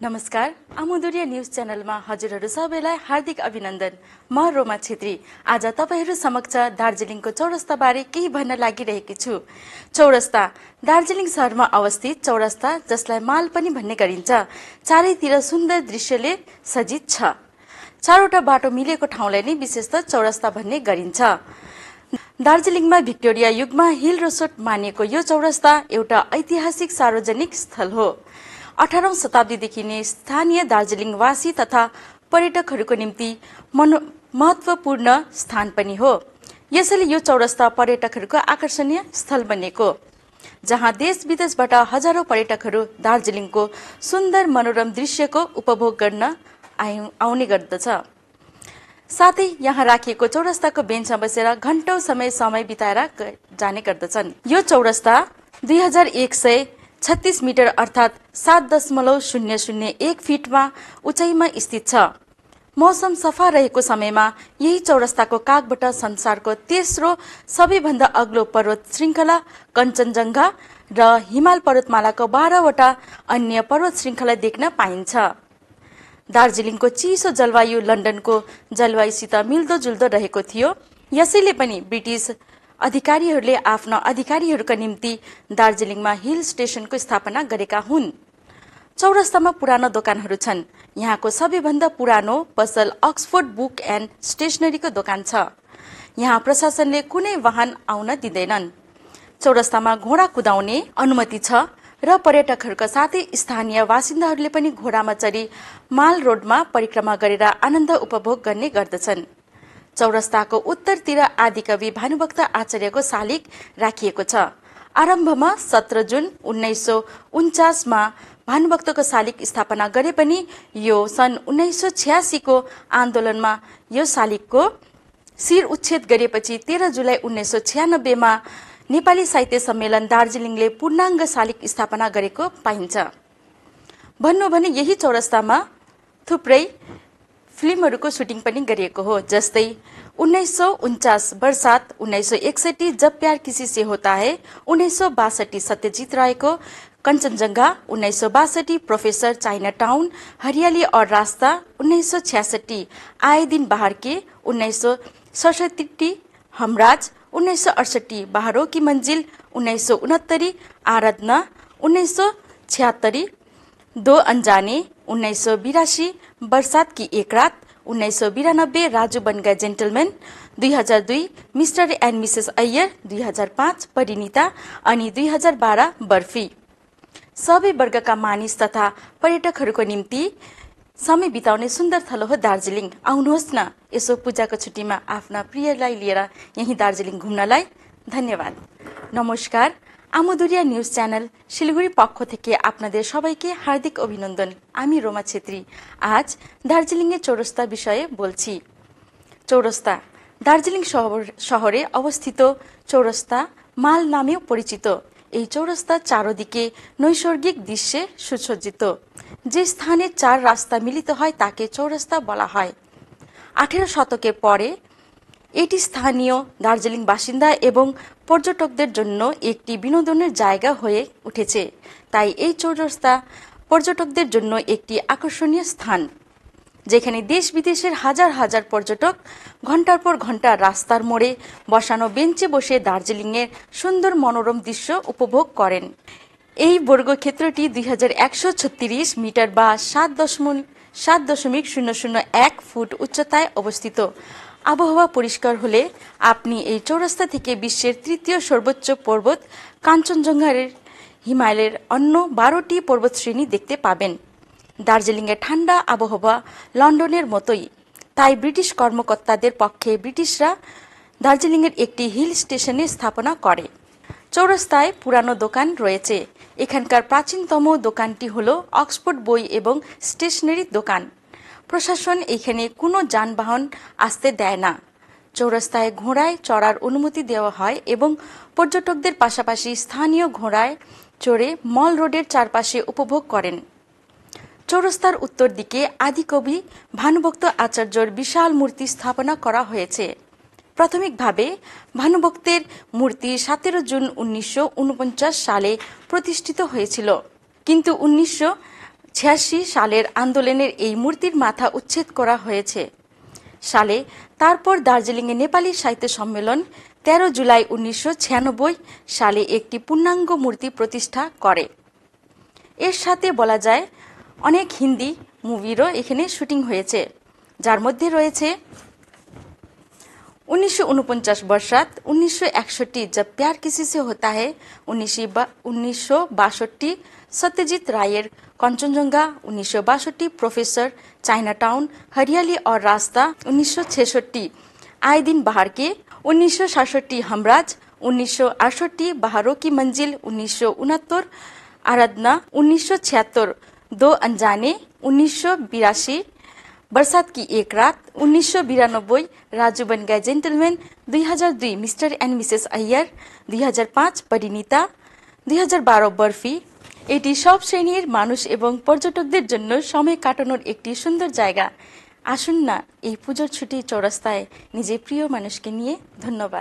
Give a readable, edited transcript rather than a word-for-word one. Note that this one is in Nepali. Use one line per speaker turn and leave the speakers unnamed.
नमस्कार आमुदुरिया न्यूज च्यानलमा हजुरहरू सबैलाई हार्दिक अभिनन्दन। म रोमा छेत्री आज तपाईहरू समक्ष दार्जिलिङको चौरस्ता बारे केही भन्न लागिरहेकी छु। चौरस्ता दार्जिलिङ शहरमा अवस्थित चौरस्ता, जसलाई माल पनि भन्ने गरिन्छ, चारैतिर सुन्दर दृश्यले सजित छ। चारवटा बाटो मिलेको ठाउँलाई नै विशेषतः चौरस्ता भन्ने गरिन्छ। दार्जिलिङमा भिक्टोरिया युगमा हिल रिसोर्ट मानिएको यो चौरस्ता एउटा ऐतिहासिक सार्वजनिक स्थल हो। 18औं शताब्दीदेखि नै स्थानीय दार्जिलिङवासी तथा पर्यटकहरूको निम्ति महत्वपूर्ण स्थान पनि हो। यसैले यो चौरस्ता पर्यटकहरूको आकर्षणीय स्थल बनेको, जहाँ देश विदेशबाट हजारौं पर्यटकहरू दार्जिलिङको सुन्दर मनोरम दृश्यको उपभोग गर्न आउने गर्दछ। साथै यहाँ राखिएको चौरस्ताको बेन्चमा बसेर घण्टौं समय बिताएर जाने गर्दछन्। यो चौरस्ता 2136 मिटर अर्थात 7.001 फिटमा उचाइमा स्थित छ। मौसम सफा रहेको समयमा यही चौरस्ताको काखबाट संसारको तेस्रो सबैभन्दा अग्लो पर्वत श्रृंखला कञ्चनजङ्घा र हिमाल पर्वतमालाको 12वटा अन्य पर्वत श्रृंखला देख्न पाइन्छ। दार्जिलिङको चिसो जलवायु लन्डनको जलवायुसित मिल्दोजुल्दो रहेको थियो। यसैले पनि ब्रिटिश अधिकारीहरूले आफ्ना अधिकारीहरूका निम्ति दार्जिलिङमा हिल स्टेशनको स्थापना गरेका हुन्। चौरस्तामा पुरानो दोकानहरू छन्। यहाँको सबैभन्दा पुरानो पसल अक्सफोर्ड बुक एन्ड स्टेशनरीको दोकान छ। यहाँ प्रशासनले कुनै वाहन आउन दिँदैनन्। चौरस्तामा घोडा कुदाउने अनुमति छ र पर्यटकहरूका साथै स्थानीय बासिन्दाहरूले पनि घोडामा चढी माल रोडमा परिक्रमा गरेर आनन्द उपभोग गर्ने गर्दछन्। चौरस्ताको उत्तरतिर आदिकवि भानुभक्त आचार्यको शालिग राखिएको छ। आरम्भमा 17 जुन 1949 मा भानुभक्तको शालिग स्थापना गरे पनि यो सन् 1986 को आन्दोलनमा यो शालिगको शिर उच्छेद गरेपछि 13 जुलाई 1996 मा नेपाली साहित्य सम्मेलन दार्जिलिङले पूर्णाङ्ग शालिग स्थापना गरेको पाइन्छ। भन्नु भने यही चौरस्तामा थुप्रै फिल्महरूको सुटिङ पनि गरिएको हो, जस्तै 1949 बरसात, 1961 जब प्यार किसी से होता है, 1962 सत्यजित रायको Kanchenjunga, 1962 professor, China Town, Hariyali Aur रास्ता, 1966 आए दिन बाहर के, 1967 हमराज, 1968 बाहरों की मंजिल, 1969 आराधना, 1976 दो अनजाने, 1982 बरसात की एक रात, 1992 राजू बन गए gentleman, 2002 mister and Mrs Iyer, 2005 Parineeta अनि 2012 बर्फी। सबै वर्गका मानिस तथा पर्यटकहरूको निम्ति समय बिताउने सुन्दर थलो हो दार्जिलिङ। आउनुहोस् न यसो पूजाको छुट्टीमा आफ्ना प्रियलाई लिएर यही दार्जिलिङ घुम्नलाई। धन्यवाद। नमस्कार आमुदुरिया নিউজ চ্যানেল শিলিগুড়ি পক্ষ থেকে আপনাদের সবাইকে হার্দিক অভিনন্দন। আমি রোমা ছেত্রী। আজ দার্জিলিংয়ের চৌরাস্তা বিষয়ে বলছি। চৌরাস্তা দার্জিলিং শহরে অবস্থিত চৌরাস্তা মাল নামেও পরিচিত। এই চৌরাস্তা চারদিকে নৈসর্গিক দৃশ্যে সুসজ্জিত। যে স্থানে চার রাস্তা মিলিত হয় তাকে চৌরাস্তা বলা হয়। 18 শতকের পরে এটি স্থানীয় দার্জিলিং বাসিন্দা এবং পর্যটকদের জন্য একটি বিনোদনের জায়গা হয়ে উঠেছে। তাই এই চৌরাস্তা পর্যটকদের জন্য একটি আকর্ষণীয় স্থান, যেখানে দেশ বিদেশের হাজার হাজার পর্যটক ঘন্টার পর ঘন্টা রাস্তার মোড়ে বসানো বেঞ্চে বসে দার্জিলিংয়ের সুন্দর মনোরম দৃশ্য উপভোগ করেন। এই বর্গক্ষেত্রটি 2136 মিটার বা 7.001 ফুট উচ্চতায় অবস্থিত। আবহাওয়া পরিষ্কার হলে আপনি এই চৌরাস্তা থেকে বিশ্বের তৃতীয় সর্বোচ্চ পর্বত কাঞ্চনজঙ্ঘার হিমালয়ের অন্য 12টি পর্বতশ্রেণী দেখতে পাবেন। দার্জিলিংয়ের ঠান্ডা আবহাওয়া লন্ডনের মতোই, তাই ব্রিটিশ কর্মকর্তাদের পক্ষে ব্রিটিশরা দার্জিলিংয়ের একটি হিল স্টেশনে স্থাপনা করে। চৌরাস্তায় পুরানো দোকান রয়েছে। এখানকার প্রাচীনতম দোকানটি হল অক্সফোর্ড বই এবং স্টেশনারি দোকান। প্রশাসন এখানে কোনো যানবাহন আসতে দেয় না। চৌরাস্তায় ঘোড়ায় চড়ার অনুমতি দেওয়া হয় এবং পর্যটকদের পাশাপাশি স্থানীয় ঘোড়ায় চড়ে মল রোডের চারপাশে উপভোগ করেন। চৌরাস্তার উত্তর দিকে আদিকবি ভানুভক্ত আচার্যর বিশাল মূর্তি স্থাপনা করা হয়েছে। প্রাথমিকভাবে ভানুভক্তের মূর্তি 17 জুন 1949 সালে প্রতিষ্ঠিত হয়েছিল, কিন্তু ছিয়াশি সালের আন্দোলনের এই মূর্তির মাথা উচ্ছেদ করা হয়েছে সালে। তারপর দার্জিলিংয়ে নেপালি সাহিত্য সম্মেলন 13 জুলাই 1996 সালে একটি পূর্ণাঙ্গ মূর্তি প্রতিষ্ঠা করে। এর সাথে বলা যায় অনেক হিন্দি মুভিরও এখানে শুটিং হয়েছে, যার মধ্যে রয়েছে 1949 বর্ষাত, 1961 जब प्यार किसी से होता है, 1962 सत्यजीत रायर Kanchenjunga, 1962 professor, China Town, Hariyali Aur रास्ता, 1966 आए दिन बाहर के, 1967 हमराज, 1968 बहारों की मंजिल, 1969 आराधना, 1976 दो अनजाने, 1982 बरसात की एक रात, 1992 राजू बन गए gentleman, 2002 mister and Mrs Iyer, 2005 Parineeta, 2012 barfi. এটি সব শ্রেণীর মানুষ এবং পর্যটকদের জন্য সময় কাটানোর একটি সুন্দর জায়গা। আসুন না এই পুজোর ছুটি চৌরাস্তায় নিজের প্রিয় মানুষকে নিয়ে। ধন্যবাদ।